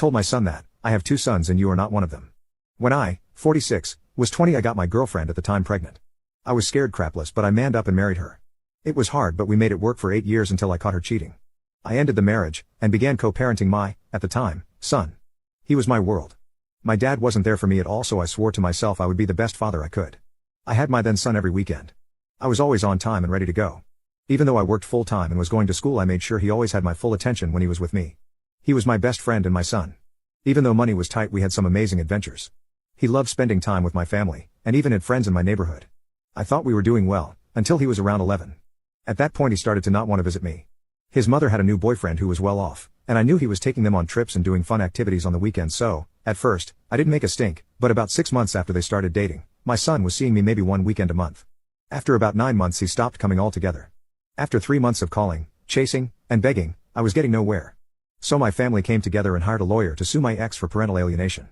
Told my son that, I have two sons and you are not one of them. When I, 46, was 20 I got my girlfriend at the time pregnant. I was scared crapless but I manned up and married her. It was hard but we made it work for 8 years until I caught her cheating. I ended the marriage, and began co-parenting my, at the time, son. He was my world. My dad wasn't there for me at all so I swore to myself I would be the best father I could. I had my then son every weekend. I was always on time and ready to go. Even though I worked full time and was going to school I made sure he always had my full attention when he was with me. He was my best friend and my son. Even though money was tight we had some amazing adventures. He loved spending time with my family, and even had friends in my neighborhood. I thought we were doing well, until he was around 11. At that point he started to not want to visit me. His mother had a new boyfriend who was well off, and I knew he was taking them on trips and doing fun activities on the weekends so, at first, I didn't make a stink, but about 6 months after they started dating, my son was seeing me maybe one weekend a month. After about 9 months he stopped coming altogether. After 3 months of calling, chasing, and begging, I was getting nowhere. So my family came together and hired a lawyer to sue my ex for parental alienation.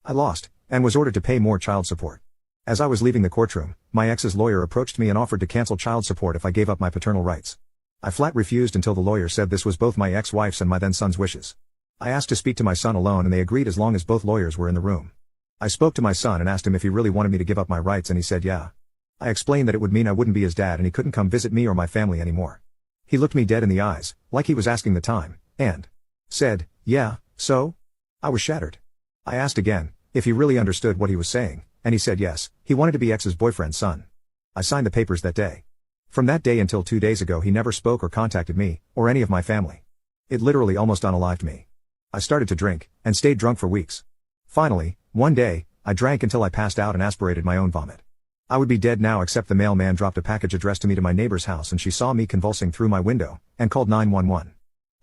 I lost, and was ordered to pay more child support. As I was leaving the courtroom, my ex's lawyer approached me and offered to cancel child support if I gave up my paternal rights. I flat refused until the lawyer said this was both my ex-wife's and my then son's wishes. I asked to speak to my son alone and they agreed as long as both lawyers were in the room. I spoke to my son and asked him if he really wanted me to give up my rights and he said yeah. I explained that it would mean I wouldn't be his dad and he couldn't come visit me or my family anymore. He looked me dead in the eyes, like he was asking the time, and said, yeah, so? I was shattered. I asked again, if he really understood what he was saying, and he said yes, he wanted to be ex's boyfriend's son. I signed the papers that day. From that day until 2 days ago he never spoke or contacted me, or any of my family. It literally almost unalived me. I started to drink, and stayed drunk for weeks. Finally, one day, I drank until I passed out and aspirated my own vomit. I would be dead now except the mailman dropped a package addressed to me to my neighbor's house and she saw me convulsing through my window, and called 911.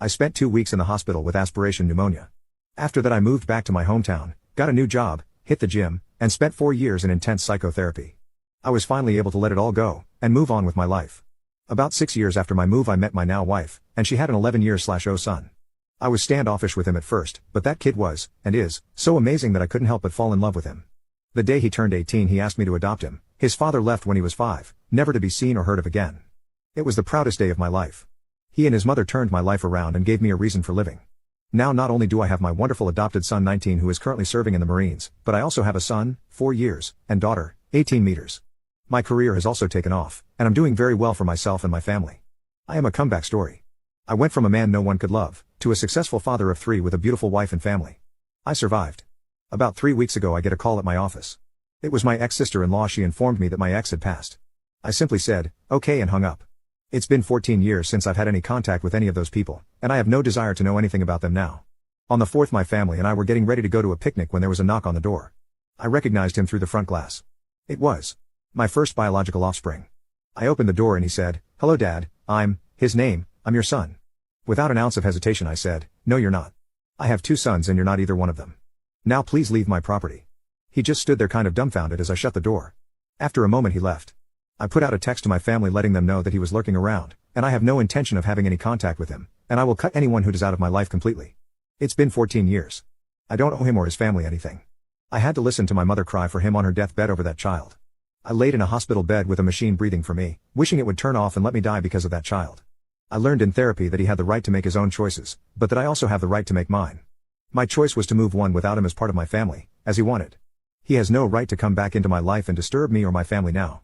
I spent 2 weeks in the hospital with aspiration pneumonia. After that I moved back to my hometown, got a new job, hit the gym, and spent 4 years in intense psychotherapy. I was finally able to let it all go, and move on with my life. About 6 years after my move I met my now wife, and she had an 11-year-old son. I was standoffish with him at first, but that kid was, and is, so amazing that I couldn't help but fall in love with him. The day he turned 18 he asked me to adopt him. His father left when he was 5, never to be seen or heard of again. It was the proudest day of my life. He and his mother turned my life around and gave me a reason for living. Now not only do I have my wonderful adopted son 19 who is currently serving in the Marines, but I also have a son, 4 years, and daughter, 18 meters. My career has also taken off, and I'm doing very well for myself and my family. I am a comeback story. I went from a man no one could love, to a successful father of 3 with a beautiful wife and family. I survived. About 3 weeks ago I get a call at my office. It was my ex-sister-in-law. She informed me that my ex had passed. I simply said, okay, and hung up. It's been 14 years since I've had any contact with any of those people, and I have no desire to know anything about them now. On the 4th my family and I were getting ready to go to a picnic when there was a knock on the door. I recognized him through the front glass. It was my first biological offspring. I opened the door and he said, hello Dad, I'm your son. Without an ounce of hesitation I said, no you're not. I have 2 sons and you're not either one of them. Now please leave my property. He just stood there kind of dumbfounded as I shut the door. After a moment he left. I put out a text to my family letting them know that he was lurking around, and I have no intention of having any contact with him, and I will cut anyone who does out of my life completely. It's been 14 years. I don't owe him or his family anything. I had to listen to my mother cry for him on her deathbed over that child. I laid in a hospital bed with a machine breathing for me, wishing it would turn off and let me die because of that child. I learned in therapy that he had the right to make his own choices, but that I also have the right to make mine. My choice was to move on without him as part of my family, as he wanted. He has no right to come back into my life and disturb me or my family now.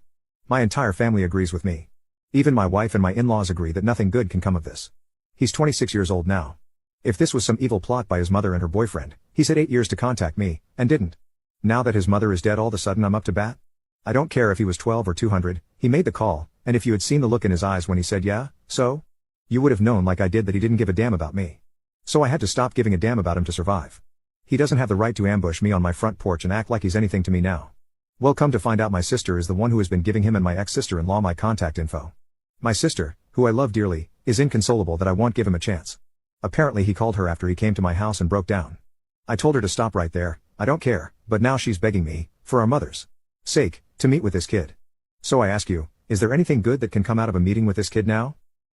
My entire family agrees with me. Even my wife and my in-laws agree that nothing good can come of this. He's 26 years old now. If this was some evil plot by his mother and her boyfriend, he's had 8 years to contact me, and didn't. Now that his mother is dead all of a sudden I'm up to bat? I don't care if he was 12 or 200, he made the call, and if you had seen the look in his eyes when he said yeah, so? You would have known like I did that he didn't give a damn about me. So I had to stop giving a damn about him to survive. He doesn't have the right to ambush me on my front porch and act like he's anything to me now. Well, come to find out my sister is the one who has been giving him and my ex-sister-in-law my contact info. My sister, who I love dearly, is inconsolable that I won't give him a chance. Apparently he called her after he came to my house and broke down. I told her to stop right there, I don't care, but now she's begging me, for our mother's sake, to meet with this kid. So I ask you, is there anything good that can come out of a meeting with this kid now?